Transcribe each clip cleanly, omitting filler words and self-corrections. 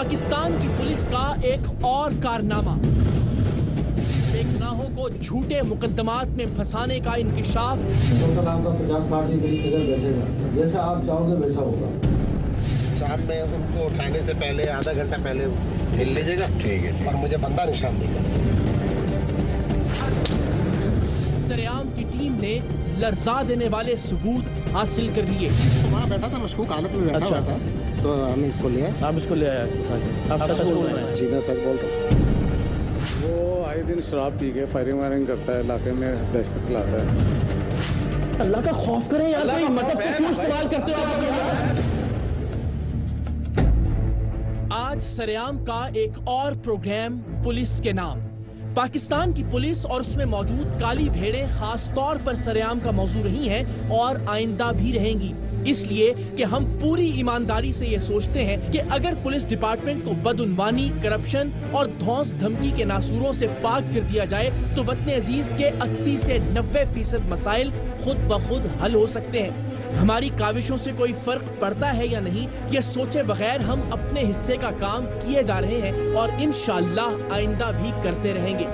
पाकिस्तान की पुलिस का एक और कारनामा, बेगुनाहों को झूठे मुकदमात में फंसाने का इंकिशाफ। आपका 50-60 के करीब बैठेगा, जैसा आप चाहोगे वैसा होगा। शाम में उनको उठाने से पहले आधा घंटा पहले हिल लीजिएगा, ठीक है, और मुझे बंदा निशान देगा। सरेआम की टीम ने लर्जा देने वाले सबूत हासिल कर लिए। वहाँ बैठा था, मशकूक हालत में बैठा हुआ था, तो हमने इसको लिया। आप इसको ले आए? आप सच बोल रहे हैं? जी मैं सच बोल रहा हूँ। वो आए दिन शराब पी के फायरिंग वायरिंग करता है, इलाके में दहशत फैलाता है। अल्लाह का खौफ करें यार, कोई मतलब क्यों इस्तेमाल करते हो आप? आज सरेआम का एक और प्रोग्राम पुलिस के नाम। पाकिस्तान की पुलिस और उसमें मौजूद काली भेड़ें खास तौर पर सरेआम का मौजू रही हैं और आइंदा भी रहेंगी, इसलिए कि हम पूरी ईमानदारी से ये सोचते हैं कि अगर पुलिस डिपार्टमेंट को बदउनवानी, करप्शन और धौंस धमकी के नासूरों से पाक कर दिया जाए तो वतन अजीज के 80 से 90% मसाइल खुद ब खुद हल हो सकते हैं। हमारी काविशों से कोई फर्क पड़ता है या नहीं, ये सोचे बगैर हम अपने हिस्से का काम किए जा रहे हैं और इंशाअल्लाह आइंदा भी करते रहेंगे।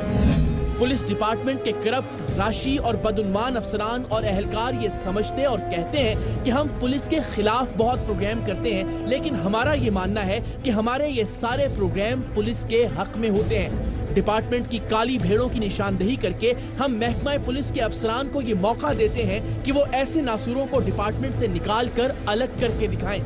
पुलिस डिपार्टमेंट के करप्ट, राशि और बदउनवान अफसरान और अहलकार ये समझते और कहते हैं कि हम पुलिस के खिलाफ बहुत प्रोग्राम करते हैं, लेकिन हमारा ये मानना है कि हमारे ये सारे प्रोग्राम पुलिस के हक में होते हैं। डिपार्टमेंट की काली भेड़ों की निशानदेही करके हम महकमा पुलिस के अफसरान को ये मौका देते हैं कि वो ऐसे नासूरों को डिपार्टमेंट से निकाल कर अलग करके दिखाएं।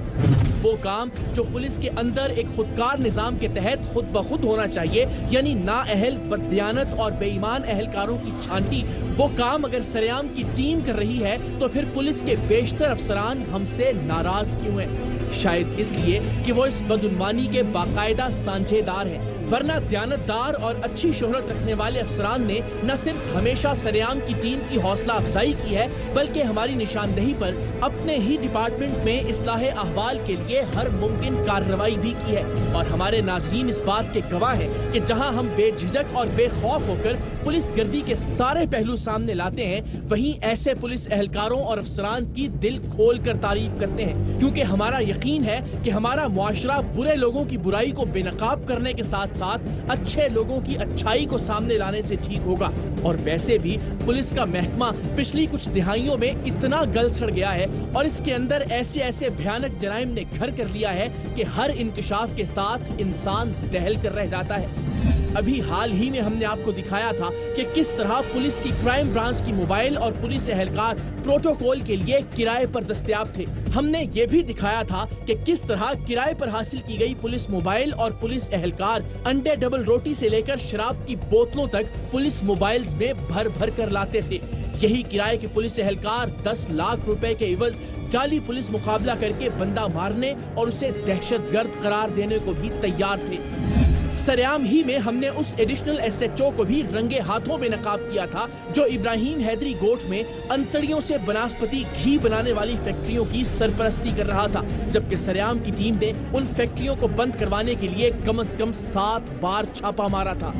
वो काम जो पुलिस के अंदर एक खुदकार निजाम के तहत खुद ब खुद होना चाहिए, यानी नाअहल, बददियानत और बेईमान अहलकारों की छांटी, वो काम अगर सरेआम की टीम कर रही है तो फिर पुलिस के बेशतर अफसरान हमसे नाराज क्यों हैं? शायद इसलिए कि वो इस बदउनवानी के बाकायदा साझेदार हैं, वरना दयानतदार और अच्छी शोहरत रखने वाले अफसरान ने न सिर्फ हमेशा सरेआम की टीम की हौसला अफजाई की है, बल्कि हमारी निशानदेही पर अपने ही डिपार्टमेंट में इस्लाह अहवाल के लिए हर मुमकिन कार्रवाई भी की है। और हमारे नाजरीन इस बात के गवाह हैं कि जहां हम बेझिझक और बेखौफ होकर पुलिस गर्दी के सारे पहलू सामने लाते हैं, वहीं ऐसे पुलिस एहलकारों और अफसरान की दिल खोल कर तारीफ करते हैं, क्योंकि हमारा यकीन है कि हमारा मुआशरा बुरे लोगों की बुराई को बेनकाब करने के साथ साथ अच्छे लोगों की अच्छाई को सामने लाने से ठीक होगा। और वैसे भी पुलिस का महकमा पिछली कुछ दिहाइयों में इतना गल सड़ गया है और इसके अंदर ऐसे ऐसे भयानक जराइम ने घर कर लिया है कि हर इंकशाफ के साथ इंसान दहल कर रह जाता है। अभी हाल ही में हमने आपको दिखाया था कि किस तरह पुलिस की क्राइम ब्रांच की मोबाइल और पुलिस एहलकार प्रोटोकॉल के लिए किराए पर दस्तयाब थे। हमने ये भी दिखाया था कि किस तरह किराए पर हासिल की गई पुलिस मोबाइल और पुलिस एहलकार अंडे डबल रोटी से लेकर शराब की बोतलों तक पुलिस मोबाइल्स में भर भर कर लाते थे। यही किराए के पुलिस एहलकार 10 लाख रुपए के इवज जाली पुलिस मुकाबला करके बंदा मारने और उसे दहशतगर्द करार देने को भी तैयार थे। सरेआम ही में हमने उस एडिशनल SHO को भी रंगे हाथों बेनकाब किया था जो इब्राहिम हैदरी गोठ में अंतड़ियों से बनास्पति घी बनाने वाली फैक्ट्रियों की सरपरस्ती कर रहा था, जबकि सरेआम की टीम ने उन फैक्ट्रियों को बंद करवाने के लिए कम से कम 7 बार छापा मारा था।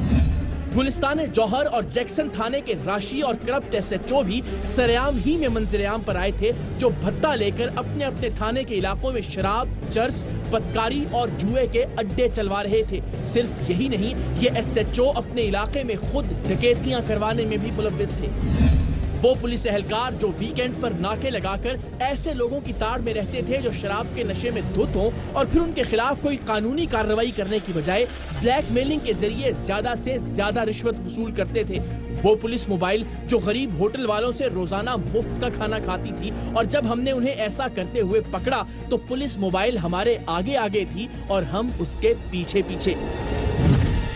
गुलिस्तान जौहर और जैक्सन थाने के राशि और करप्ट SHO भी सरेआम ही में मंजरेआम पर आए थे, जो भत्ता लेकर अपने अपने थाने के इलाकों में शराब, चर्च, बदकारी और जुए के अड्डे चलवा रहे थे। सिर्फ यही नहीं, ये SHO अपने इलाके में खुद डकैतियां करवाने में भी मुलव्विस थे। वो पुलिस एहलकार जो वीकेंड पर नाके लगाकर ऐसे लोगों की ताड़ में रहते थे जो शराब के नशे में धुत हों और फिर उनके खिलाफ कोई कानूनी कार्रवाई करने की बजाय ब्लैकमेलिंग के जरिए ज्यादा से ज्यादा रिश्वत वसूल करते थे। वो पुलिस मोबाइल जो गरीब होटल वालों से रोजाना मुफ्त का खाना खाती थी, और जब हमने उन्हें ऐसा करते हुए पकड़ा तो पुलिस मोबाइल हमारे आगे आगे थी और हम उसके पीछे पीछे।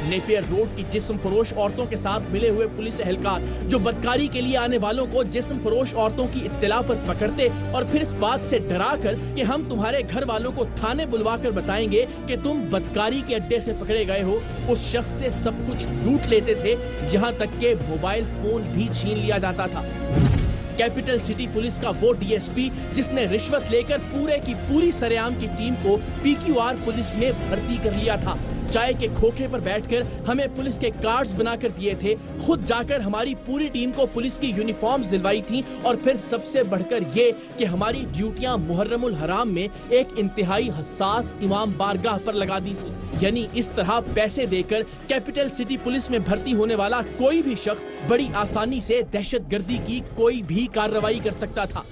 नेपियर रोड की जिस्म फरोश औरतों के साथ मिले हुए पुलिस एहलकार जो बदकारी के लिए आने वालों को जिस्म फरोश औरतों की इत्तला पर पकड़ते और फिर इस बात से डराकर कि हम तुम्हारे घर वालों को थाने बुलवाकर बताएंगे कि तुम बदकारी के अड्डे से पकड़े गए हो, उस शख्स से सब कुछ लूट लेते थे, यहाँ तक के मोबाइल फोन भी छीन लिया जाता था। कैपिटल सिटी पुलिस का वो DSP जिसने रिश्वत लेकर पूरे की पूरी सरेआम की टीम को PQR पुलिस में भर्ती कर लिया था, चाय के खोखे पर बैठकर हमें पुलिस के कार्ड्स बनाकर दिए थे, खुद जाकर हमारी पूरी टीम को पुलिस की यूनिफॉर्म्स दिलवाई थी और फिर सबसे बढ़कर ये कि हमारी ड्यूटियां मुहर्रमुल हराम में एक इंतहाई हसास इमाम बारगाह पर लगा दी थी। यानी इस तरह पैसे देकर कैपिटल सिटी पुलिस में भर्ती होने वाला कोई भी शख्स बड़ी आसानी से दहशतगर्दी की कोई भी कार्रवाई कर सकता था।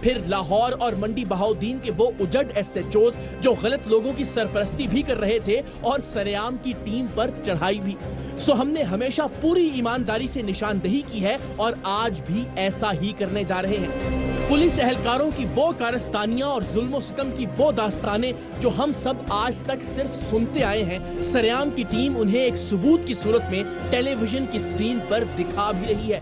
फिर लाहौर और मंडी बहाउद्दीन के वो उजड़ SHOs जो गलत लोगों की सरपरस्ती भी कर रहे थे और सरेआम की टीम पर चढ़ाई भी। सो हमने हमेशा पूरी ईमानदारी से निशानदेही की है और आज भी ऐसा ही करने जा रहे हैं। पुलिस एहलकारों की वो कारस्तानियां और जुल्म सितम की वो दास्तानें जो हम सब आज तक सिर्फ सुनते आए हैं, सरेआम की टीम उन्हें एक सबूत की सूरत में टेलीविजन की स्क्रीन पर दिखा भी रही है।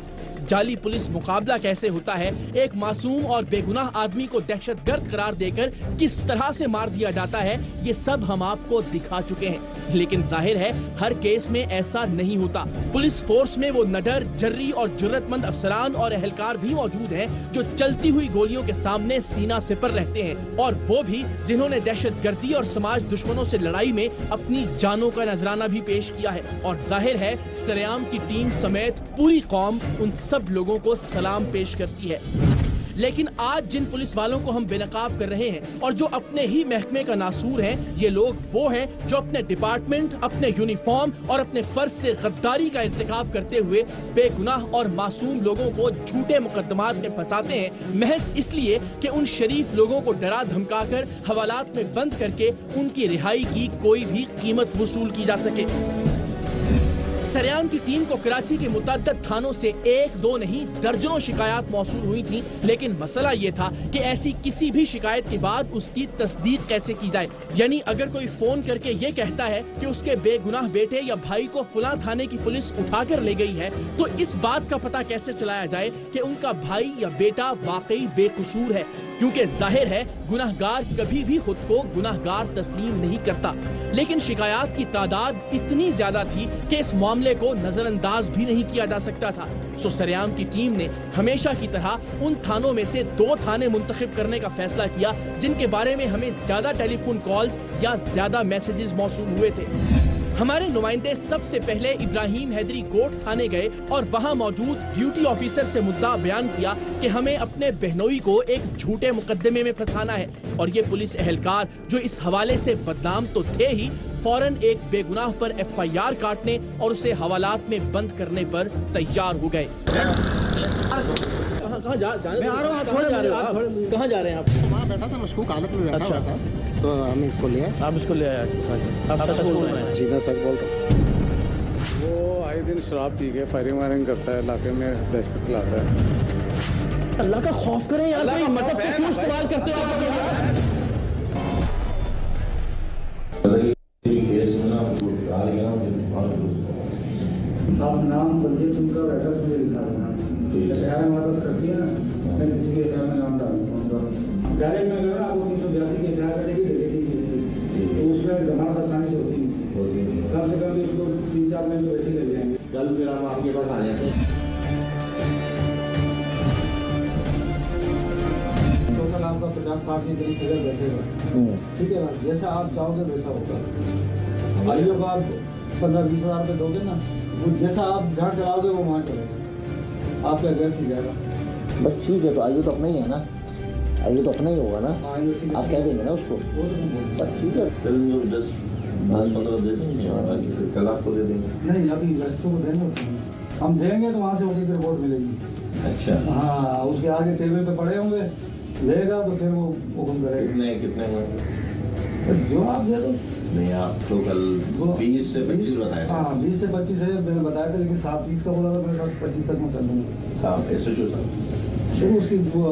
जाली पुलिस मुकाबला कैसे होता है, एक मासूम और बेगुनाह आदमी को दहशतगर्द करार देकर किस तरह से मार दिया जाता है, ये सब हम आपको दिखा चुके हैं। लेकिन जाहिर है हर केस में ऐसा नहीं होता। पुलिस फोर्स में वो नडर, जर्री और जुर्रतमंद अफसरान और एहलकार भी मौजूद हैं जो चलती हुई गोलियों के सामने सीना सिपर रहते हैं, और वो भी जिन्होंने दहशतगर्दी और समाज दुश्मनों से लड़ाई में अपनी जानों का नजराना भी पेश किया है। और जाहिर है सरेआम की टीम समेत पूरी कौम उन सब लोगों को सलाम पेश करती है। लेकिन आज जिन पुलिस वालों को हम बेनकाब कर रहे हैं और जो अपने ही महकमे का नासूर हैं, ये लोग वो हैं जो अपने डिपार्टमेंट, अपने यूनिफॉर्म और अपने फर्ज से गद्दारी का इर्तिकाब करते हुए बेगुनाह और मासूम लोगों को झूठे मुकदमात में फंसाते हैं, महज इसलिए कि उन शरीफ लोगों को डरा धमकाकर हवालात में बंद करके उनकी रिहाई की कोई भी कीमत वसूल की जा सके। सरेआम की टीम को कराची के मुतअद्दिद थानों से एक दो नहीं दर्जनों शिकायत मौसूल हुई थी, लेकिन मसला ये था कि ऐसी किसी भी शिकायत के बाद उसकी तस्दीक कैसे की जाए। यानी अगर कोई फोन करके ये कहता है कि उसके बेगुनाह बेटे या भाई को फुला थाने की पुलिस उठाकर ले गई है, तो इस बात का पता कैसे चलाया जाए कि उनका भाई या बेटा वाकई बेकसूर है, क्योंकि जाहिर है गुनाहगार कभी भी खुद को गुनाहगार तस्लीम नहीं करता। लेकिन शिकायत की तादाद इतनी ज्यादा थी कि इस मामले को नजरअंदाज भी नहीं किया जा सकता था। सो सरेआम की टीम ने हमेशा की तरह उन थानों में से 2 थाने मुंतखब करने का फैसला किया जिनके बारे में हमें ज्यादा टेलीफोन कॉल्स या ज्यादा मैसेजेस मौसूल हुए थे। हमारे नुमाइंदे सबसे पहले इब्राहिम हैदरी कोट थाने गए और वहां मौजूद ड्यूटी ऑफिसर से मुद्दा बयान किया कि हमें अपने बहनोई को एक झूठे मुकदमे में फंसाना है, और ये पुलिस एहलकार जो इस हवाले से बदनाम तो थे ही, फौरन एक बेगुनाह पर FIR काटने और उसे हवालात में बंद करने पर तैयार हो गए। कहाँ जा रहे हैं आप? वहाँ बैठा था, मशकूक हालत में बैठा हुआ था, तो हम इसको लिया। आप इसको ले आए? आप सच बोल रहे हैं? जी मैं सच बोल रहा हूँ। वो आए दिन शराब पी के फायरिंग वायरिंग करता है, इलाके में दहशत फैलाता है। अल्लाह का खौफ करें यार, कोई मजहब को क्यों इस्तेमाल करते हो आप? आप नाम बदलिए, तुमका एड्रेस मुझे लिखा देना। एफआईआर हमारे पास करती है ना, मैं किसी के एफआईआर में नाम डालूंगा। डायरेक्ट में अगर आपको 382 की एफआईआर करेगी, तो उसमें जमानत आसानी से होती है। कम से कम इसको 3-4 महीने वैसे लग जाएंगे। कल फिर हम आपके पास आ जाते हैं। टोटल आपका 50-60 के करीब फिगर बैठेगा, ठीक है ना? जैसा आप चाहोगे वैसा होगा। आइयो का आप 15-20 हज़ार रुपये दोगे ना, वो जैसा आप झाड़ चलाओगे वो वहाँ चलेगा, आपका एड्रेस मिल जाएगा। बस ठीक है, तो आइए तो अपना ही है ना, आइए तो अपना ही होगा ना, आप कह देंगे ना उसको, बस ठीक है। 10-15 दे देंगे, कल आपको दे देंगे। नहीं, अभी रस्तों को देंगे, हम देंगे तो वहाँ से होगी रिपोर्ट मिलेगी। अच्छा हाँ, उसके आगे टेबल पे पड़े होंगे, लेगा तो फिर वो हुक्म करेगा। कितने में जो आप दे दो। नहीं, आप तो कल 20 से 25 बताया था। हाँ 20 से 25 है मैंने बताया था, लेकिन 7-30 का बोला था, मेरे साथ 25 तक मैं कर दूँगा। साहब SHO साहब फिर उसकी वो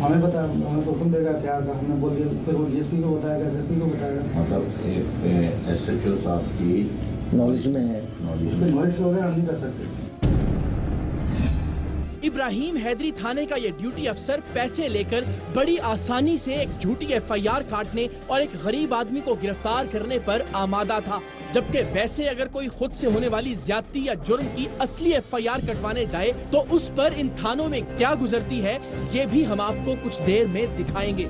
हमें पता, हमें हुक्म देगा एफआईआर का, हमने बोल दिया, फिर वो DSP को बताएगा, SSP को बताएगा। मतलब SHO साहब की नॉलेज में है, नॉलेज वगैरह हम नहीं कर सकते। इब्राहिम हैदरी थाने का ये ड्यूटी अफसर पैसे लेकर बड़ी आसानी से एक झूठी FIR काटने और एक गरीब आदमी को गिरफ्तार करने पर आमादा था, जबकि वैसे अगर कोई खुद से होने वाली ज्यादती या जुर्म की असली FIR कटवाने जाए तो उस पर इन थानों में क्या गुजरती है, ये भी हम आपको कुछ देर में दिखाएंगे।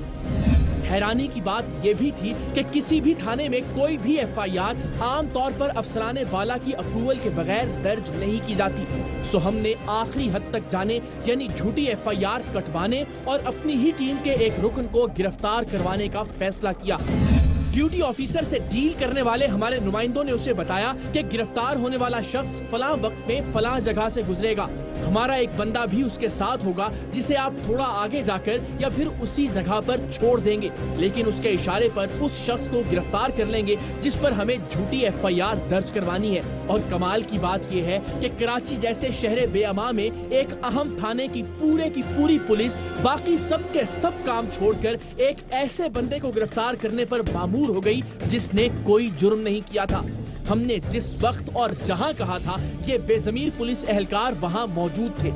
हैरानी की बात ये भी थी कि किसी भी थाने में कोई भी एफआईआर आमतौर पर अफसराने वाला की अप्रूवल के बगैर दर्ज नहीं की जाती। सो हमने आखिरी हद तक जाने यानी झूठी एफआईआर कटवाने और अपनी ही टीम के एक रुकन को गिरफ्तार करवाने का फैसला किया। ड्यूटी ऑफिसर से डील करने वाले हमारे नुमाइंदों ने उसे बताया कि गिरफ्तार होने वाला शख्स फलां वक्त में फलां जगह से गुजरेगा। हमारा एक बंदा भी उसके साथ होगा जिसे आप थोड़ा आगे जाकर या फिर उसी जगह पर छोड़ देंगे, लेकिन उसके इशारे पर उस शख्स को गिरफ्तार कर लेंगे जिस पर हमें झूठी एफआईआर दर्ज करवानी है। और कमाल की बात यह है कि कराची जैसे शहर बेअमा में एक अहम थाने की पूरी पुलिस बाकी सब के सब काम छोड़कर एक ऐसे बंदे को गिरफ्तार करने पर मामूर हो गई जिसने कोई जुर्म नहीं किया था। हमने जिस वक्त और जहां कहा था, ये बेजमीर पुलिस एहलकार वहां मौजूद थे।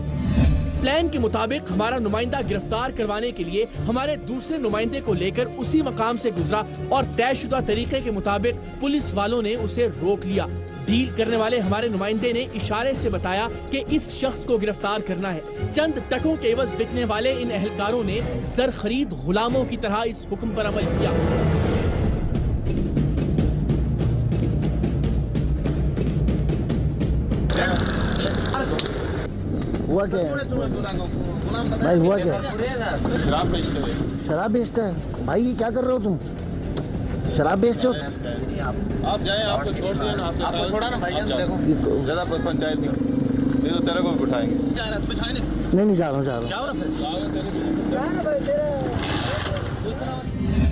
प्लान के मुताबिक हमारा नुमाइंदा गिरफ्तार करवाने के लिए हमारे दूसरे नुमाइंदे को लेकर उसी मकाम से गुजरा और तयशुदा तरीके के मुताबिक पुलिस वालों ने उसे रोक लिया। डील करने वाले हमारे नुमाइंदे ने इशारे से बताया कि इस शख्स को गिरफ्तार करना है। चंद टकों के एवज बिकने वाले इन एहलकारों ने जर खरीद गुलामों की तरह इस हुक्म पर अमल किया। हुआ क्या है भाई, हुआ क्या? शराब बेचते हैं भाई, ये क्या कर रहे हो तुम? शराब बेचते हो? आप जाएं, आपको छोड़ दिया ना, आपको छोड़ा ना भाई, देखो ज्यादा पंचायत नहीं तो तेरे को भी उठाएंगे। नहीं जा रहा हूँ।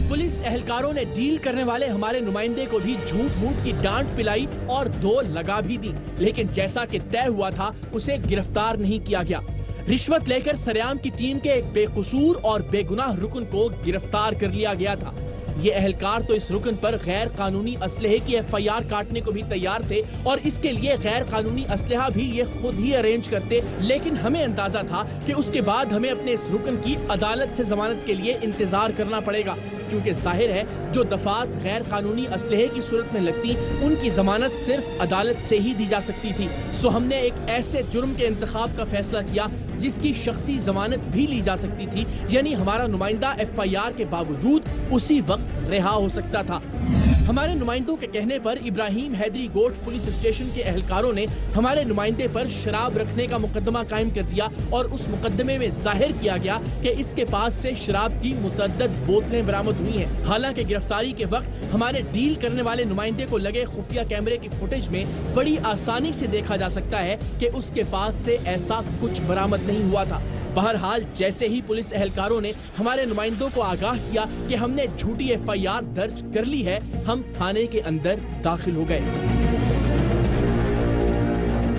पुलिस एहलकारों ने डील करने वाले हमारे नुमाइंदे को भी झूठ मूठ की डांट पिलाई और 2 लगा भी दी, लेकिन जैसा कि तय हुआ था उसे गिरफ्तार नहीं किया गया। रिश्वत लेकर सरेआम की टीम के एक बेकसूर और बेगुनाह रुकन को गिरफ्तार कर लिया गया था। ये एहलकार तो इस रुकन पर गैर कानूनी असलहे की एफआईआर काटने को भी तैयार थे और इसके लिए गैर कानूनी असलहा भी ये खुद ही अरेंज करते, लेकिन हमें अंदाजा था कि उसके बाद हमें अपने इस रुकन की अदालत से जमानत के लिए इंतजार करना पड़ेगा, क्योंकि जाहिर है जो दफात गैर कानूनी असलहे की सूरत में लगती उनकी जमानत सिर्फ अदालत से ही दी जा सकती थी। सो हमने एक ऐसे जुर्म के इंतखाब का फैसला किया जिसकी शख्सी जमानत भी ली जा सकती थी, यानी हमारा नुमाइंदा एफआईआर के बावजूद उसी वक्त रिहा हो सकता था। हमारे नुमाइंदों के कहने पर इब्राहिम हैदरी गोट पुलिस स्टेशन के एहलकारों ने हमारे नुमाइंदे पर शराब रखने का मुकदमा कायम कर दिया और उस मुकदमे में जाहिर किया गया कि इसके पास से शराब की मुतअद्दद बोतलें बरामद हुई हैं। हालांकि गिरफ्तारी के वक्त हमारे डील करने वाले नुमाइंदे को लगे खुफिया कैमरे की फुटेज में बड़ी आसानी से देखा जा सकता है कि उसके पास से ऐसा कुछ बरामद नहीं हुआ था। बहरहाल जैसे ही पुलिस एहलकारों ने हमारे नुमाइंदों को आगाह किया कि हमने झूठी एफआईआर दर्ज कर ली है, हम थाने के अंदर दाखिल हो गए।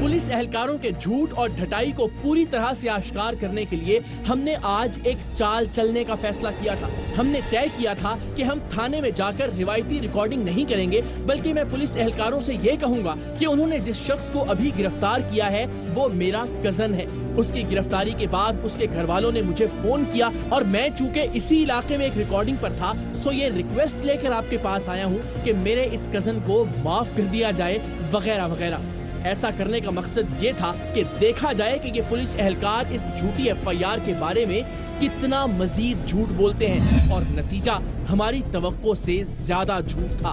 पुलिस एहलकारों के झूठ और ढटाई को पूरी तरह से आश्कार करने के लिए हमने आज एक चाल चलने का फैसला किया था। हमने तय किया था कि हम थाने में जाकर रिवायती रिकॉर्डिंग नहीं करेंगे, बल्कि मैं पुलिस एहलकारों से ये कहूंगा कि उन्होंने जिस शख्स को अभी गिरफ्तार किया है वो मेरा कजन है। उसकी गिरफ्तारी के बाद उसके घर वालों ने मुझे फोन किया और मैं चूंकि इसी इलाके में एक रिकॉर्डिंग पर था, सो ये रिक्वेस्ट लेकर आपके पास आया हूँ कि मेरे इस कजन को माफ कर दिया जाए वगैरह वगैरह। ऐसा करने का मकसद ये था कि देखा जाए कि ये पुलिस एहलकार इस झूठी एफआईआर के बारे में कितना मजीद झूठ बोलते हैं, और नतीजा हमारी तवक्को से ज्यादा झूठ था।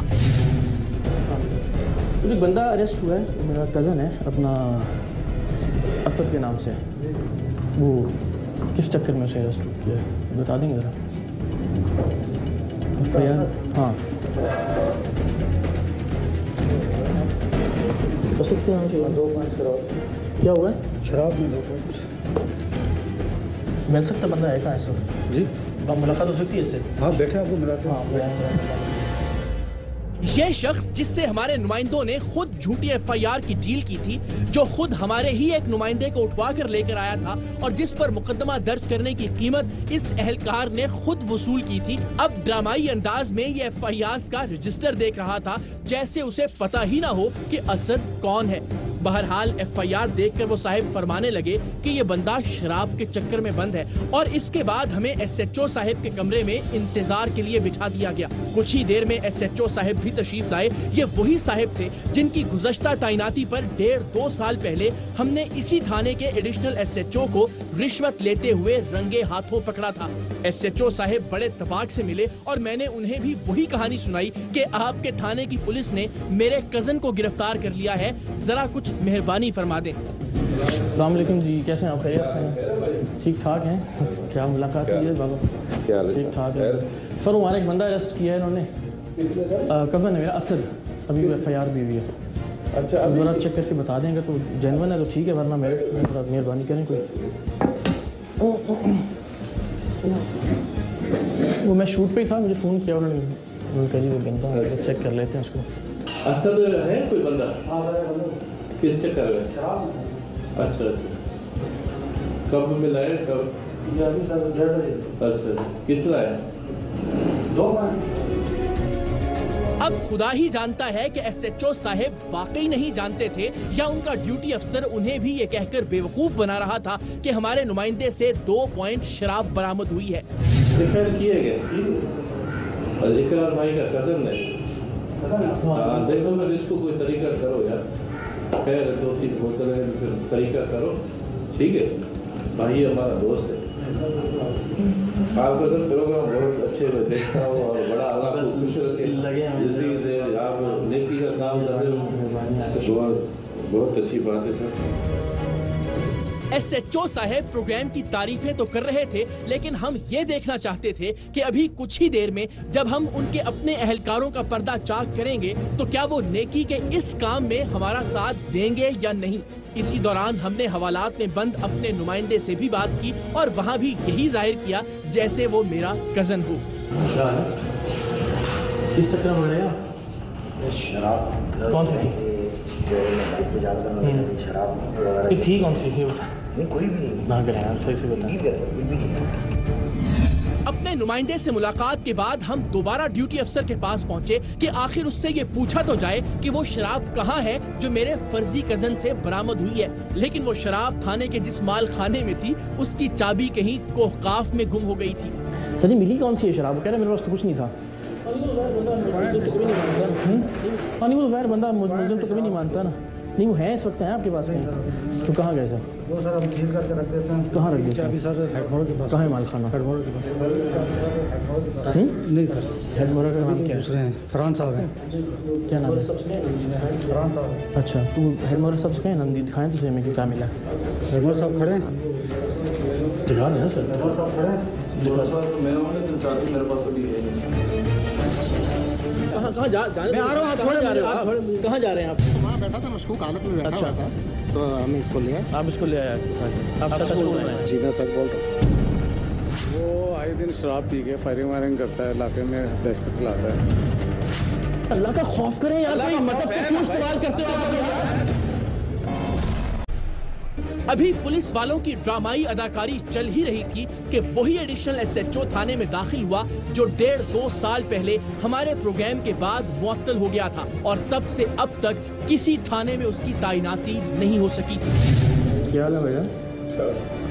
एक बंदा अरेस्ट हुआ है, मेरा कज़न है, अपना असद के नाम से। वो किस चक्कर में उसे अरेस्ट किया है बता देंगे ज़रा? हाँ, असद के नाम से 2 5 शराब। क्या हुआ है? शराब में 2 5 मिल सकता बंदा है कहाँ सर जी? मुलाकात हो सकती है इससे? हाँ, बैठे आपको मिलाते हैं। ये शख्स जिससे हमारे नुमाइंदों ने खुद झूठी एफआईआर की डील की थी, जो खुद हमारे ही एक नुमाइंदे को उठवा कर लेकर आया था और जिस पर मुकदमा दर्ज करने की कीमत इस एहलकार ने खुद वसूल की थी, अब ड्रामाई अंदाज में ये एफआईआर का रजिस्टर देख रहा था जैसे उसे पता ही ना हो कि असद कौन है। बहरहाल FIR देखकर वो साहिब फरमाने लगे कि ये बंदा शराब के चक्कर में बंद है और इसके बाद हमें SHO साहिब के कमरे में इंतजार के लिए बिठा दिया गया। कुछ ही देर में SHO साहिब भी तशरीफ लाए। ये वही साहिब थे जिनकी गुज़श्ता तैनाती पर 1.5-2 साल पहले हमने इसी थाने के एडिशनल SHO को रिश्वत लेते हुए रंगे हाथों पकड़ा था। SHO साहिब बड़े तबाक से मिले और मैंने उन्हें भी वही कहानी सुनाई कि आपके थाने की पुलिस ने मेरे कजन को गिरफ्तार कर लिया है, जरा कुछ मेहरबानी फरमा दें। अस्सलाम वालेकुम जी, कैसे हैं आप? खैरियत से हैं? ठीक ठाक हैं? क्या मुलाकात हुई है बाबा? ठीक ठाक है सर। हमारा एक बंदा अरेस्ट किया है इन्होंने, कज़न है मेरा असद, अभी FIR भी हुई है। अच्छा, अब ज़रा चेक करके बता देंगे तो जेन्युइन है तो ठीक है, वरना मेहरबानी करें कोई। वो मैं शूट पे ही था, मुझे फ़ोन किया उन्होंने, कह वो बंदा है, चेक कर लेते हैं उसको। असद है कोई बंदा? किस चेक कर रहे हैं? अच्छा, कब मिला है? कब? अच्छा, कितना है? 2 माह। अब खुदा ही जानता है कि SHO साहिब वाकई नहीं जानते थे या उनका ड्यूटी अफसर उन्हें भी ये कहकर बेवकूफ बना रहा था कि हमारे नुमाइंदे से 2 पॉइंट शराब बरामद हुई है। किए गए और इकरार भाई का कजन है। हाँ, देखो मैं इसको कोई तरीका करो यार, खैर 2-3 बोतलें फिर तरीका करो, ठीक है भाई, हमारा दोस्त है। आपका सर प्रोग्राम बहुत अच्छे में देखता हूँ और बड़ा अल्लाह को खुश रखे, आप नेकी का काम कर रहे हो, बहुत अच्छी बात है सर। SHO साहब प्रोग्राम की तारीफें तो कर रहे थे, लेकिन हम ये देखना चाहते थे कि अभी कुछ ही देर में जब हम उनके अपने अहलकारों का पर्दा चाक करेंगे तो क्या वो नेकी के इस काम में हमारा साथ देंगे या नहीं। इसी दौरान हमने हवालात में बंद अपने नुमाइंदे से भी बात की और वहाँ भी यही जाहिर किया जैसे वो मेरा कजन हो। किस चक्कर में रहे आप? शराब कौन सी थी? शराब थी कौन सी? ये बता। नहीं, कोई भी नहीं। ना गिराया, सही से बता। अपने नुमाइंदे से मुलाकात के बाद हम दोबारा ड्यूटी अफसर के पास पहुंचे कि आखिर उससे ये पूछा तो जाए कि वो शराब कहाँ है जो मेरे फर्जी कजन से बरामद हुई है। लेकिन वो शराब थाने के जिस माल खाने में थी उसकी चाबी कहीं कोहकाफ में गुम हो गई थी। सर जी, मिली कौन सी है शराब? कह रहे मेरे पास तो कुछ नहीं था। नहीं, वो वैर बंदा मुझे तो कभी नहीं मानता ना। नहीं, वो है इस वक्त है आपके पास नहीं? तो कहाँ गए सर? वो सर हम सील करके रख देते हैं। कहाँ रख देते हैं? अभी सर हेडमोर के पास। कहाँ है माल खाना? हेडमोर के पास। नहीं सर, हेडमोर का नाम क्या है? दूसरे हैं, फरहान साहब हैं। क्या नाम है? फरहान साहब। अच्छा, तू हेडमोर साहब से कहें ना, दिखाएं तुझे हमें क्या मिला। हेडमोर साहब खड़े हैं? दिखा दें सर। हेडमोर साहब खड़े हैं? मेरे पास अभी है। कहाँ जा रहे हैं आप? कहाँ जा रहे हैं आप? वहाँ बैठा था, मशकूक हालत में बैठा हुआ था, तो हम इसको ले आए। आप इसको ले आए? आप सच बोल रहे हैं? जी मैं सच बोल रहा हूँ। वो आए दिन शराब पी के फायरिंग वायरिंग करता है, इलाके में दहशत फैलाता है। अल्लाह का खौफ करें यार, कोई मजहब को क्यों इस्तेमाल करते हो आप? अभी पुलिस वालों की ड्रामाई अदाकारी चल ही रही थी कि वही एडिशनल SHO थाने में दाखिल हुआ जो 1.5-2 साल पहले हमारे प्रोग्राम के बाद मुअत्तल हो गया था और तब से अब तक किसी थाने में उसकी तैनाती नहीं हो सकी थी। क्या हाल है भैया?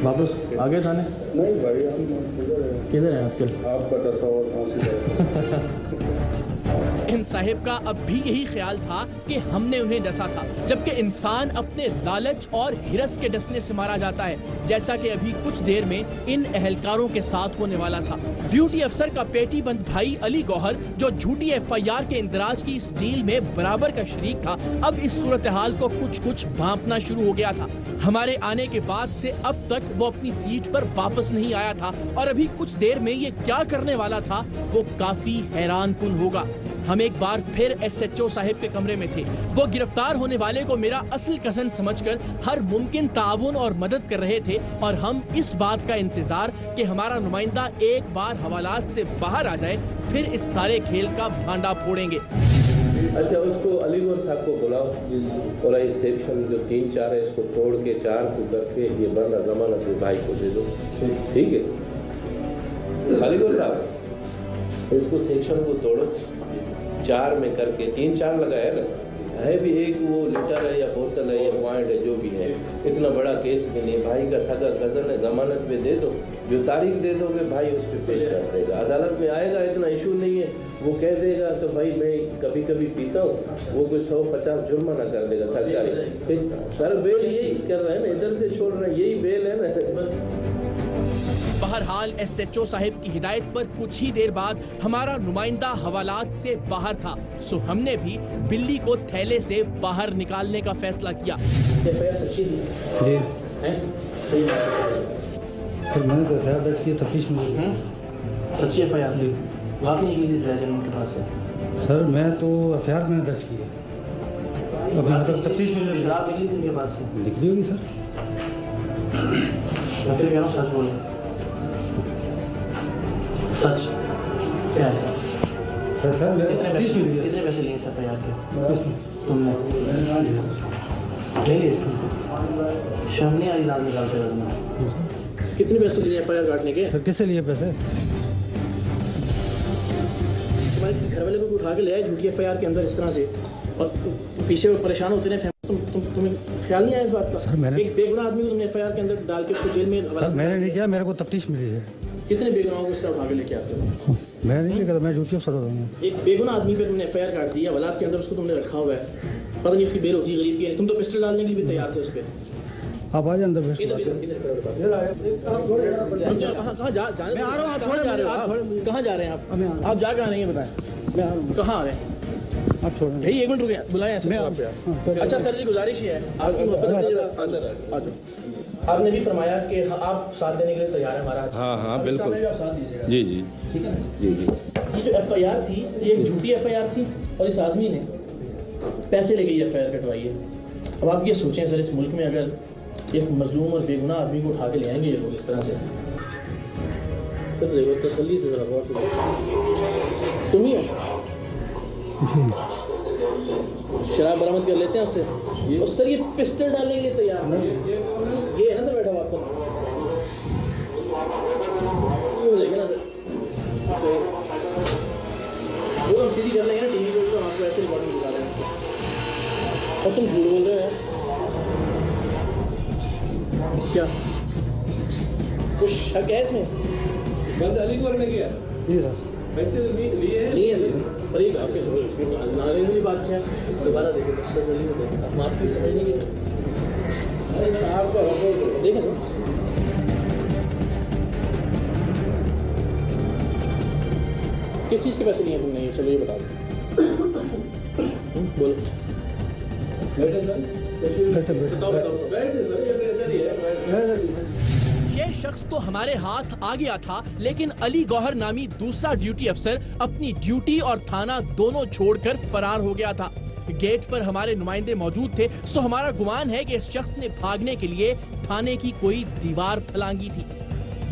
वापस आ गए थाने? नहीं भाई, किधर है आजकल? आपका तस्वीर इन साहिब का अब भी यही ख्याल था कि हमने उन्हें डसा था, जबकि इंसान अपने लालच और हिरस के डसने से मारा जाता है, जैसा कि अभी कुछ देर में इन अहलकारों के साथ होने वाला था। ड्यूटी अफसर का पेटी बंद भाई अली गौहर, जो झूठी FIR के इंदराज की इस डील में बराबर का शरीक था, अब इस सूरत हाल को कुछ कुछ भांपना शुरू हो गया था। हमारे आने के बाद से अब तक वो अपनी सीट पर वापस नहीं आया था और अभी कुछ देर में ये क्या करने वाला था वो काफी हैरान कुन होगा। हम एक बार फिर SHO साहिब के कमरे में थे। वो गिरफ्तार होने वाले को मेरा असल कज़न समझकर हर मुमकिन ताउन और मदद कर रहे थे और हम इस बात का इंतजार कि हमारा नुमाइंदा एक बार हवालात से बाहर आ जाए, फिर इस सारे खेल का भांडा फोड़ेंगे। अच्छा, उसको अलीगढ़ साहब को बुलाओ और ये सेक्शन जो 3-4 है इसको तोड़ के 4 को करके ये बंदा जमानत अपने भाई को दे दो, ठीक है? अलीगढ़ साहब, इसको सेक्शन को तोड़ो, 4 में करके 3-4 लगाया ना, है भी एक वो लीटर है या बोतल है या पॉइंट है जो भी है, इतना बड़ा केस भी नहीं। भाई का सगा कज़न है, जमानत पे दे दो, जो तारीख दे दोगे भाई उस पर पेश कर देगा, अदालत में आएगा, इतना इशू नहीं है। वो कह देगा तो भाई मैं कभी कभी पीता हूँ, वो कोई 150 जुर्माना कर देगा सरकारी। सर बेल यही कर रहे हैं ना, इधर से छोड़ रहे हैं, यही बेल है ना। बहरहाल SHO साहिब की हिदायत पर कुछ ही देर बाद हमारा नुमाइंदा हवालात से बाहर था, सो हमने भी बिल्ली को थैले से बाहर निकालने का फैसला किया। जी सर, मैंने तो FIR दर्ज किया, तफ्तीश में सच्ची FIR दी, वाकई नहीं की थी के पास से। सर मैं तो FIR मैंने दर्ज किया, अब मतलब तफ्तीश में शराब निकली थी उनके पास से। निकली होगी सर। मैं फिर कह रहा हूँ सच बोलो, सच क्या है सर? कितने पैसे लिए सर FIR के तुमने? नहीं लिए, शर्म नहीं आ रही दांत निकालते रहो तुमने? कितने पैसे लिए FIR काटने के? सर किससे लिए पैसे? तुम्हारे घर वाले को उठा के ले आए झूठी FIR के अंदर इस तरह से, और पीछे परेशान होते रहे। तुम्हें ख्याल नहीं आया इस बात का? सर मैंने एक बेगुनाह आदमी को तुमने FIR के अंदर डाल के उसको जेल में। सर मैंने नहीं किया, मेरे को तफ्तीश मिली है। कितने बेगुनाहों को इस तरह उठा के लेके आते हो? मैं नहीं किया, मैं झूठी अफसर होता हूँ। एक बेगुनाह आदमी पे तुमने FIR काट दिया, हवालात के अंदर उसको तुमने रखा हुआ है, पता नहीं उसकी बेल होती है गरीब की। तुम तो पिस्टल डालने के लिए भी तैयार थे उस पर। आप आ जाए अंदर। कहाँ जा रहे हैं आप? आप जा कहाँ रहे हैं बताएं, कहाँ आ रहे हैं? आप छोड़ यही 1 मिनट रुके, बुलाएं ऐसे आप। अच्छा सर जी, गुजारिश ही है आपकी मोहब्बत, आपने भी फरमाया कि आप साथ देने के लिए तैयार है हमारा। हाँ बिल्कुल, आप साथ दीजिएगा, जी जी ठीक है ना? जी जी। ये जो FIR थी, ये एक झूठी FIR थी, और इस आदमी ने पैसे लेके ये FIR कटवाई है। अब आप ये सोचें सर, इस मुल्क में अगर एक मजलूम और बेगुनाह आदमी को उठा के ले आएंगे ये लोग इस तरह से, तो देखो तसल्ली से जरा बहुत तुम ही हो शराब बरामद कर लेते हैं उससे। और सर ये पिस्टल डालने के लिए तैयार है, ये है ना सर बैठा हुआ आपको, देखे ना सर, वो हम सीधी कर लेंगे ना टीवी पे, तो आपको ऐसे रिकॉर्डिंग दिखा रहे हैं और तुम झूठ बोल रहे हो क्या? कुछ शक है इसमें? बंद अली को ने किया जी सर, पैसे लिए सर ये आपके नारे में बात किया, दोबारा देखिए तसल्ली से देखिए, आप आपकी समझने की आपका देखें ना। किस चीज़ के पैसे लिए तुमने ये, चलो ये बता दो, बोलो। ये शख्स तो हमारे हाथ आ गया था, लेकिन अली गौहर नामी दूसरा ड्यूटी अफसर अपनी ड्यूटी और थाना दोनों छोड़कर फरार हो गया था। गेट पर हमारे नुमाइंदे मौजूद थे, सो हमारा गुमान है कि इस शख्स ने भागने के लिए थाने की कोई दीवार फलांगी थी।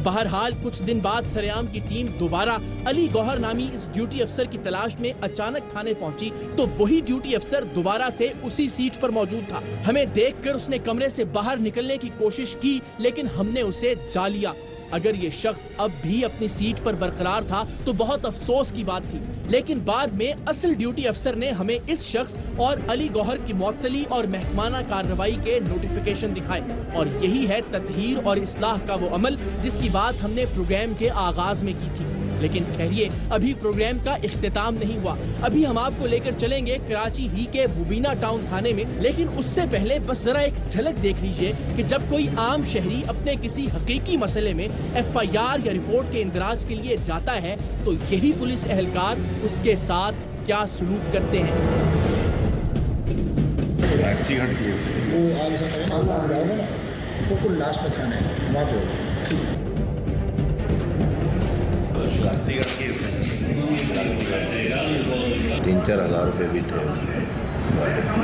बहरहाल कुछ दिन बाद सरेआम की टीम दोबारा अली गौहर नामी इस ड्यूटी अफसर की तलाश में अचानक थाने पहुंची, तो वही ड्यूटी अफसर दोबारा से उसी सीट पर मौजूद था। हमें देखकर उसने कमरे से बाहर निकलने की कोशिश की, लेकिन हमने उसे जा लिया। अगर ये शख्स अब भी अपनी सीट पर बरकरार था तो बहुत अफसोस की बात थी, लेकिन बाद में असल ड्यूटी अफसर ने हमें इस शख्स और अली गौहर की मुअत्तली और महकमाना कार्रवाई के नोटिफिकेशन दिखाए, और यही है ततहीर और इस्लाह का वो अमल जिसकी बात हमने प्रोग्राम के आगाज में की थी। लेकिन ठहरिए, अभी प्रोग्राम का इख्तिताम नहीं हुआ। अभी हम आपको लेकर चलेंगे कराची ही के मुबीना टाउन थाने में, लेकिन उससे पहले बस जरा एक झलक देख लीजिए कि जब कोई आम शहरी अपने किसी हकीकी मसले में FIR या रिपोर्ट के इंदराज के लिए जाता है तो यही पुलिस एहलकार उसके साथ क्या सलूक करते हैं। लास्ट में थाना है वहाँ पे 3-4 हज़ार रुपये भी थे उसमें।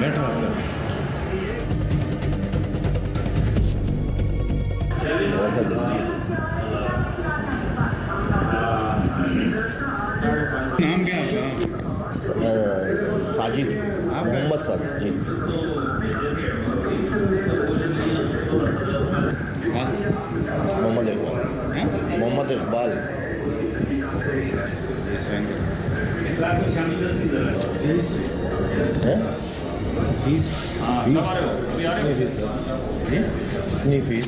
बैठा ऐसा जल्दी नाम क्या आपका? साजिद, मोहम्मद साजिद जी। मोहम्मद इकबाल, मोहम्मद इकबाल। फीस कितनी फीस है? कितनी फीस?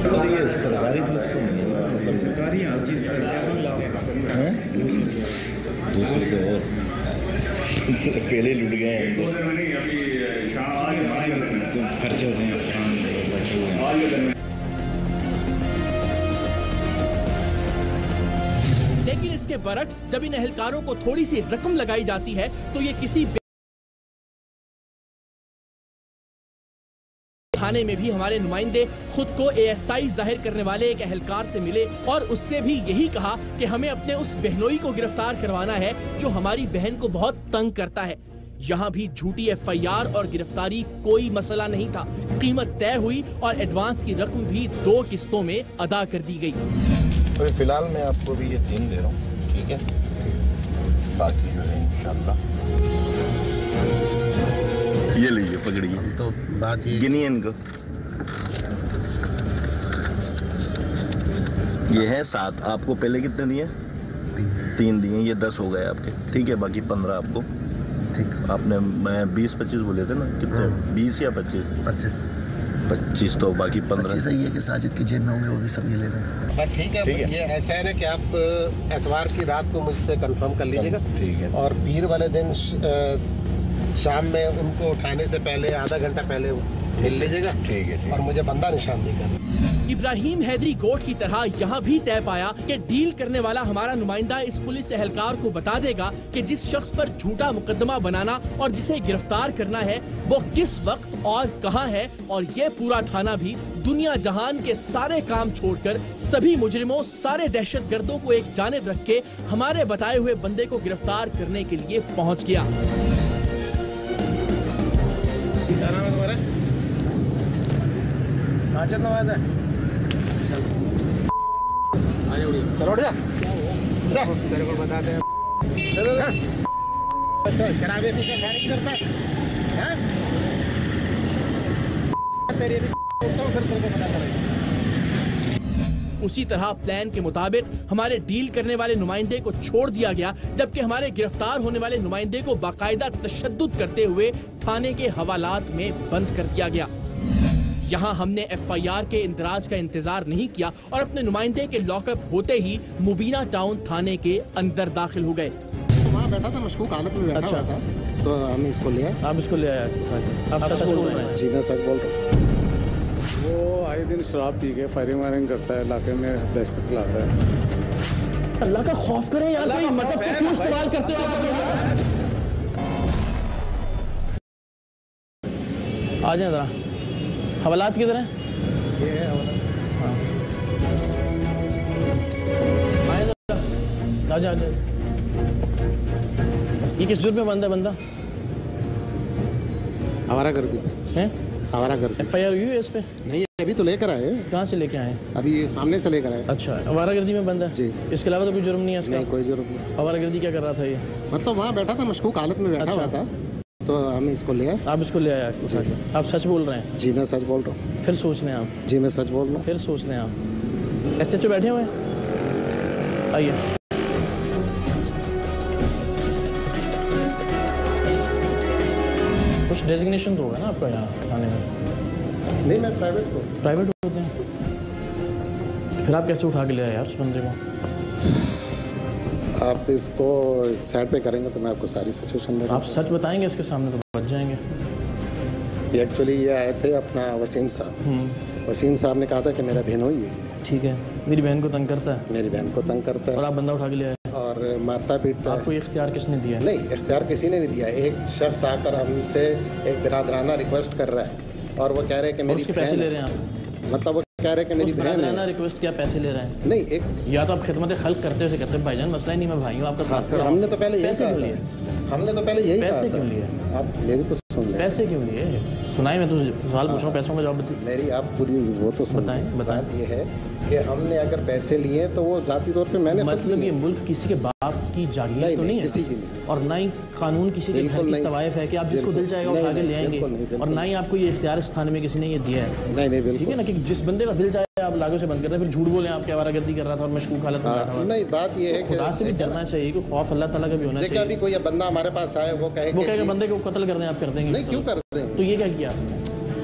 सर ये सरकारी फीस तो नहीं है, सरकारी हर चीज़ हैं 200 रुपये और पहले लुट गए हैं खर्चे होते हैं। लेकिन इसके बरक्स जब इन एहलकारोों को थोड़ी सी रकम लगाई जाती है तो ये किसी थाने में भी हमारे नुमाइंदे खुद को एएसआई जाहिर करने वाले एक एहलकार से मिले और उससे भी यही कहा कि हमें अपने उस बहनोई को गिरफ्तार करवाना है जो हमारी बहन को बहुत तंग करता है। यहाँ भी झूठी एफआईआर और गिरफ्तारी कोई मसला नहीं था। कीमत तय हुई और एडवांस की रकम भी 2 किस्तों में अदा कर दी गई। तो फिलहाल मैं आपको भी ये 3 दे रहा हूँ, ठीक है? बाकी जो है इंशाल्लाह ये लीजिए, पकड़िए। तो बात ये गिनिए इनको। ये है 7, आपको पहले कितने दिए? 3 दिए, ये 10 हो गए आपके, ठीक है? बाकी 15 आपको, ठीक। आपने मैं 20-25 बोले थे ना, कितने? 20 या 25? 25 तो बाकी 15 सही है कि साजिद की जेब में होंगे, वो भी सब ये ले रहे हैं। ठीक है, ये ऐसा है ना कि आप एतवार की रात को मुझसे कंफर्म कर लीजिएगा, ठीक है? और पीर वाले दिन शाम में उनको उठाने से पहले आधा घंटा पहले मिल लीजिएगा, ठीक है? और मुझे बंदा निशानदेही कर। इब्राहिम हैदरी गोट की तरह यहाँ भी तय पाया कि डील करने वाला हमारा नुमाइंदा इस पुलिस एहलकार को बता देगा कि जिस शख्स पर झूठा मुकदमा बनाना और जिसे गिरफ्तार करना है वो किस वक्त और कहाँ है, और ये पूरा थाना भी दुनिया जहान के सारे काम छोड़कर सभी मुजरिमों, सारे दहशतगर्दों को एक जानिब रख के हमारे बताए हुए बंदे को गिरफ्तार करने के लिए पहुँच गया। क्या नाम है तुम्हारा? साजिद नवाज है। चलो उठ जा, तेरे को बताते हैं। अच्छा, शराबे पी के फायरिंग करता है? तेरी भी फिर तेरे को पता चलेगा। उसी तरह प्लान के मुताबिक हमारे डील करने वाले नुमाइंदे को छोड़ दिया गया, जबकि हमारे गिरफ्तार होने वाले नुमाइंदे को बाकायदा तशद्दुद करते हुए थाने के हवालात में बंद कर दिया गया। यहाँ हमने एफआईआर के इंदराज का इंतजार नहीं किया और अपने नुमाइंदे के लॉकअप होते ही मुबीना टाउन थाने के अंदर दाखिल हो गए। तो वहाँ बैठा था, मशकूक हालत में बैठा हुआ था, तो हम इसको ले आए। आप इसको ले आए? आप सच बोल रहे हैं? जी मैं सच बोल रहा हूँ। वो आए दिन शराब पी के फायरिंग वायरिंग करता है, इलाके में दहशत फैलाता है। अल्लाह का खौफ करें यार, कोई मजहब को क्यों इस्तेमाल करते हो आप? आ जाए जरा, हवालात किधर हैं? ये है हवालात। हाँ। आ जा। ये किस जुर्म में बंदा है बंदा? हमारा कर दी हैं? हमारा कर दी। एफआईआर हुई है इस पे? नहीं, अभी तो लेकर आए। कहाँ से लेके आए? अभी ये सामने से लेकर आए। अच्छा, आवारागर्दी में बंदा है? जी। इसके अलावा तो कोई जुर्म नहीं है इसका? नहीं, कोई जुर्म नहीं। आवारागर्दी क्या कर रहा था ये? मतलब वहाँ बैठा था, मशकूक हालत में बैठा हुआ था, तो हम इसको ले आए। आप इसको ले आए उठा के? आप सच बोल रहे हैं? जी मैं सच बोल रहा हूँ। फिर सोच लें आप। जी मैं सच बोल रहा हूँ। फिर सोच लें आप। SHO बैठे हुए हैं? आइए। कुछ डेजिग्नेशन तो होगा ना आपका यहाँ थाने में? नहीं, मैं प्राइवेट होते हैं। फिर आप कैसे उठा के ले आए यार उस बंदे को? आप इसको साइड पे करेंगे तो मैं आपको सारी सिचुएशन आप सच बताएंगे इसके सामने तो बच जाएंगे। एक्चुअली ये आए थे अपना वसीम साहब। वसीम साहब ने कहा था कि मेरा बहनोई है। ठीक है, मेरी बहन को तंग करता है। मेरी बहन को तंग करता है। और आप बंदा उठा के ले आए और मारता पीटता है। आपको इख्तियार किसने दिया? नहीं, इख्तियार किसी ने नहीं दिया। एक शख्स आकर हमसे एक बिरादराना रिक्वेस्ट कर रहा है और वो कह रहे हैं कि मेरी पैसे ले रहे हैं आप? मतलब वो कह रहे हैं कि मेरी बहन है। रिक्वेस्ट क्या पैसे ले रहे हैं? नहीं, एक या तो आप खिदमत खल्क करते हो करते भाईजान, मसला ही नहीं, मैं भाई हूँ आपका बात कर रहा हूँ। हमने तो पहले यही कहा था। हमने तो पहले यही कहा था। पैसे क्यों लिए? आप मेरी तो सुन लें। पैसे क्यों लिए? सुनाई, मैं तो सवाल पूछ रहा हूँ, पैसों का जवाब बताइए। मेरी आप पूरी वो तो बताएं। बात ये है कि हमने अगर पैसे लिए तो वो जाती तौर पे मैंने मतलब ये मुल्क किसी के आपकी जागीर तो नहीं है किसी की नहीं, और ना ही कानून किसी के घर की तवायफ है कि आप जिसको दिल चाहेगा उठा के ले आएंगे, और ना ही आपको ये इख्तियार इस थाने में किसी ने ये दिया है। नहीं ठीक है ना, कि जिस बंदे का दिल चाहे आप लागू से बंद कर रहे हैं, फिर झूठ बोले आपके आवारागर्दी कर रहा था और मशकूक हालत में बैठा हुआ। नहीं, बात ये है कि खुदा से भी डरना चाहिए कि खौफ अल्लाह ताला का भी होना चाहिए। अभी कोई बंदा हमारे पास आए, वो कहेगा बंदे को कत्ल कर दें, आप कर देंगे? नहीं, क्यों कर देंगे? तो ये क्या किया आपने?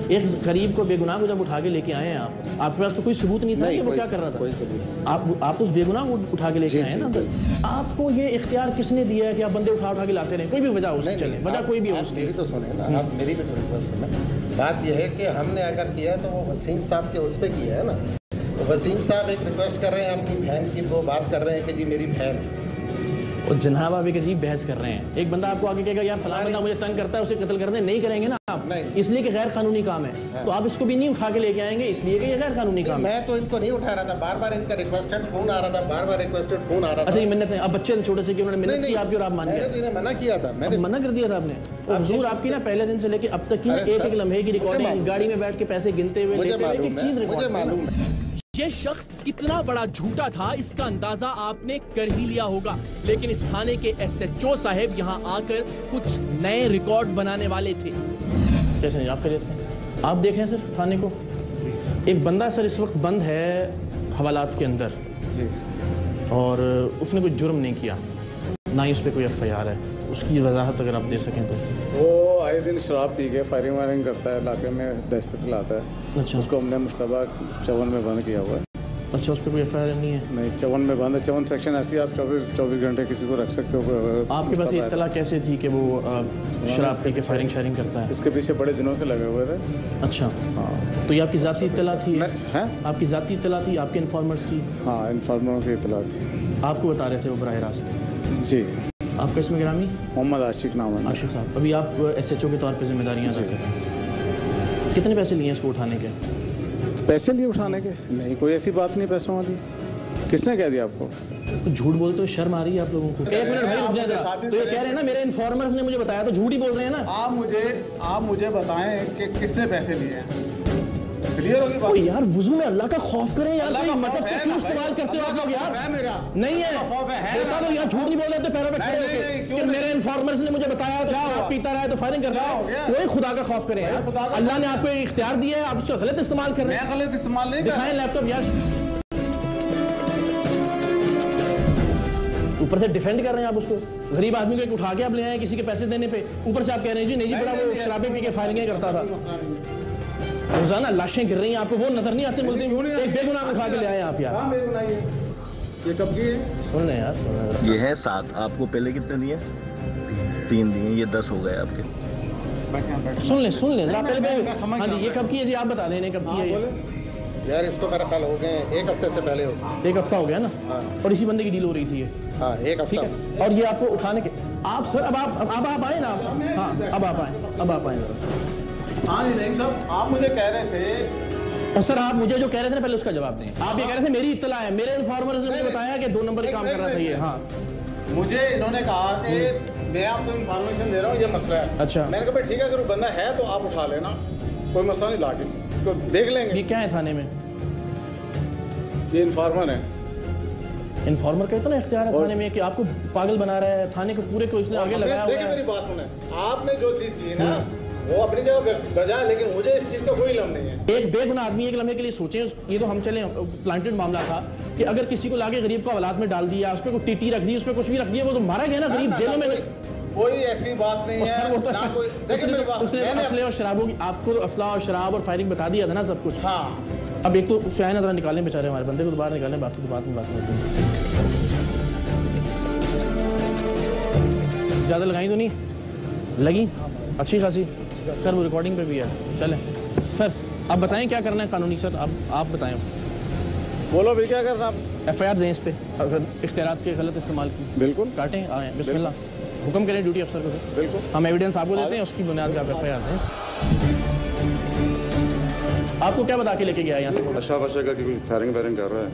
एक गरीब को बेगुनाह को जब उठा के लेके आए हैं आप, आपके पास तो कोई सबूत नहीं था कि वो क्या कर रहा था। कोई सबूत आप तो उस बेगुनाह को उठा के लेके आए हैं ना। आपको ये इख्तियार किसने दिया है कि आप बंदे उठा के लाते रहे? कोई भी वजह हो उसकी, चले वजह कोई भी हो उसकी। मेरी तो सुने ना, आप मेरी भी थोड़ी बहुत सुने। बात यह है कि हमने अगर किया है तो वो वसीम साहब के उस पर किया है ना। तो वसीम साहब एक रिक्वेस्ट कर रहे हैं आपकी बहन की, वो बात कर रहे हैं कि जी मेरी बहन है, और जनाब आप एक अजीब बहस कर रहे हैं। एक बंदा आपको आगे कहेगा यार फलां बंदा मुझे तंग करता है, उसे कत्ल कर दें, नहीं करेंगे ना आप, इसलिए कि गैर कानूनी काम है। तो आप इसको भी नहीं उठा के लेके आएंगे इसलिए कि ये गैर कानूनी काम है। मैं तो इनको नहीं उठा रहा था, बार बार इनका रिक्वेस्टेड फोन आ रहा था, बार बार रिक्वेस्टेड फोन आ रहा था। अच्छा, ये मिन्नत है। अब बच्चे छोटे से कि उन्होंने मिन्नत की आपकी और आप मान गए? मैंने मना किया था, मैंने मना कर दिया था आपने। और हुजूर आपकी ना पहले दिन से लेके अब तक की एक लम्हे की रिकॉर्डिंग, गाड़ी में बैठ के पैसे गिनते हुए, मुझे मालूम है। ये शख्स कितना बड़ा झूठा था इसका अंदाजा आपने कर ही लिया होगा। लेकिन इस थाने के SHO साहब यहाँ आकर कुछ नए रिकॉर्ड बनाने वाले थे। कैसे नहीं आप खरीद हैं? आप देख रहे हैं सर थाने को, एक बंदा सर इस वक्त बंद है हवालात के अंदर जी, और उसने कोई जुर्म नहीं किया, ना ही उस पर कोई FIR है। उसकी वजाहत अगर आप दे सकें तो। वो आए दिन शराब पी के फायरिंग वायरिंग करता है, इलाके में दहशत फैलाता है। अच्छा, उसको हमने मुश्तबा 54 में बंद किया हुआ है। अच्छा, उस पर कोई FIR नहीं है? नहीं, 54 में बंद है। 54 सेक्शन ऐसी आप 24 घंटे किसी को रख सकते हो। आपके पास ये इत्तला कैसे थी कि वो शराब पी के फायरिंग शायरिंग करता है? इसके पीछे बड़े दिनों से लगे हुए थे। अच्छा, हाँ, तो ये आपकी ज़ाती इत्तला थी? आपकी ज़ाती इत्तला थी आपके इन्फॉर्मर्स की? हाँ, इन्फॉर्मरों की इत्तला थी। आपको बता रहे थे वो बराह रास्त? जी। आपका इसमें गिरामी? मोहम्मद आशिक नाम है। आशिक साहब, अभी आप SHO के तौर पे जिम्मेदारियाँ अदा कर रहे हैं। कितने पैसे लिए इसको उठाने के? पैसे लिए उठाने के? नहीं, कोई ऐसी बात नहीं पैसों वाली। किसने कह दिया आपको? तो झूठ बोलते हो शर्म आ रही है आप लोगों को। एक मिनट भाई रुक जाए। तो ये कह रहे हैं ना मेरे इन्फॉर्मर्स ने मुझे बताया, तो झूठ ही बोल रहे हैं ना। आप मुझे बताएं कि किसने पैसे लिए हैं। क्लियर होगी बात? यार वुजू में अल्लाह का खौफ करें यार, मतलब तो क्यों इस्तेमाल करते हो आप लोग यार? नहीं है होता तो यार झूठ नहीं बोल रहे थे पैरों पे खड़े होकर कि मेरे इन्फॉर्मर्स ने मुझे बताया तो आप पीता रहा है तो फायरिंग करता है। वही खुदा का खौफ करें यार, अल्लाह ने आपको इख्तियार दिया है, आप उसका गलत इस्तेमाल कर रहे हैं। मैं गलत इस्तेमाल नहीं कर रहा। दिखाएं लैपटॉप यार। ऊपर से डिफेंड कर रहे हैं आप उसको, गरीब आदमी को उठा के आप ले आए किसी के पैसे देने पे, ऊपर से आप कह रहे हैं जी नहीं जी बड़ा वो शराबे पी के फायरिंग करता था। रोजाना लाशें गिर रही हैं, आपको वो नजर नहीं आते? मुझे एक बेगुनाह उठा के ले आए आप यार। ये कब की है? सुन लें यार, ये है 7। आपको पहले कितने दिए? 3 दिए, ये 10 हो गए आपके। सुन लें जरा पहले। हाँ जी, ये कब की है जी? आप बता दें कब की है ये? यार इसको मेरा ख्याल हो गए 1 हफ्ते से पहले हो। 1 हफ्ता हो गया ना? और इसी बंदे की डील हो रही थी ये? हाँ, 1 हफ्ता। और ये आपको उठाने के आप सर अब आप आए ना? हाँ, अब आप आए जरा। हाँ जी नहीं साहब, आप मुझे कह रहे थे। और सर आप मुझे जो कह रहे थे ना पहले उसका जवाब दें। आप ये कह रहे थे मेरी इत्तला है, मेरे इन्फॉर्मर्स ने मुझे बताया कि 2 नंबर काम कर रहा था ये। हाँ, मुझे इन्होंने कहा कि मैं आपको इन्फॉर्मेशन दे रहा हूँ, ये मसला है। अच्छा, मैंने कहा भाई ठीक है, अगर वो बंदा है तो आप उठा लेना, कोई मसला नहीं, लाके तो देख लेंगे। ये क्या है थाने में? ये इन्फॉर्मर है। इन्फॉर्मर का इतना इख्तियार है थाने में कि आपको पागल बना रहा है, थाने को पूरे को इसने आगे लगाया हुआ है। देखिए मेरी बात सुने, आपने जो चीज़ की है ना वो अपनी जगह बजा, लेकिन मुझे इस चीज़ का कोई इल्म नहीं है। एक बेगुनाह आदमी एक लम्हे के लिए सोचें, ये तो हम चले प्लांटेड मामला था कि अगर किसी को लाके गरीब को हवालात में डाल दिया, उस पर कोई टीटी रख दी, उस पर कुछ भी रख दिया, वो तो मारा गया ना, गरीब जेलों में। कोई ऐसी बात नहीं है। वो तो ना कोई असले और शराबों की, आपको तो असला और शराब और फायरिंग बता दिया था ना सब कुछ। हाँ, अब एक तो क्या है ना, जरा निकालें बेचारे हमारे बंदे को तो बाहर निकालें, बाकी तो बात में बात करते हैं। ज़्यादा लगाई तो नहीं लगी? अच्छी खासी सर, वो रिकॉर्डिंग पे भी है। चलें सर, आप बताएं क्या करना है कानूनी? सर आप बताएं। बोलो भी क्या करना? FIR दें इस पे अगर इख्तियारात के गलत इस्तेमाल की। बिल्कुल, काटें, आए बिस्मिल्लाह, हुक्म करें ड्यूटी अफसर को। सर बिल्कुल, हम एविडेंस आपको देते हैं, उसकी बुनियाद पर आप FIR दें। आपको क्या बता के लेके गया यहाँ से? नशा वशा का कोई फायरिंग वायरिंग कर रहा है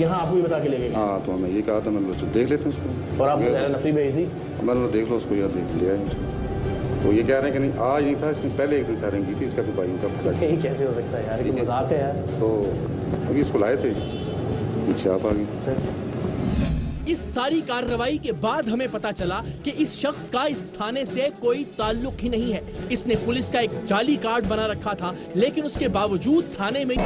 यहाँ, आपको भी बता के लेके गया? हाँ, तो हमें ये कहा था, मैंने देख लेते हैं उसको। और आपको ज़रा नफरी भेज दी? मैंने देख लो उसको, यार देख लिया है। तो ये कह रहे हैं कि नहीं आज नहीं था, इसने पहले एक दिन फायरिंग की थी, इसका भी भाई का। ये कैसे हो सकता है यार, ये मजाक है यार। तो अभी इसको लाए थे, पीछे आप आ गए। इस सारी कार्रवाई के बाद हमें पता चला कि इस शख्स का इस थाने से कोई ताल्लुक ही नहीं है। इसने पुलिस का एक जाली कार्ड बना रखा था, लेकिन उसके बावजूद थाने में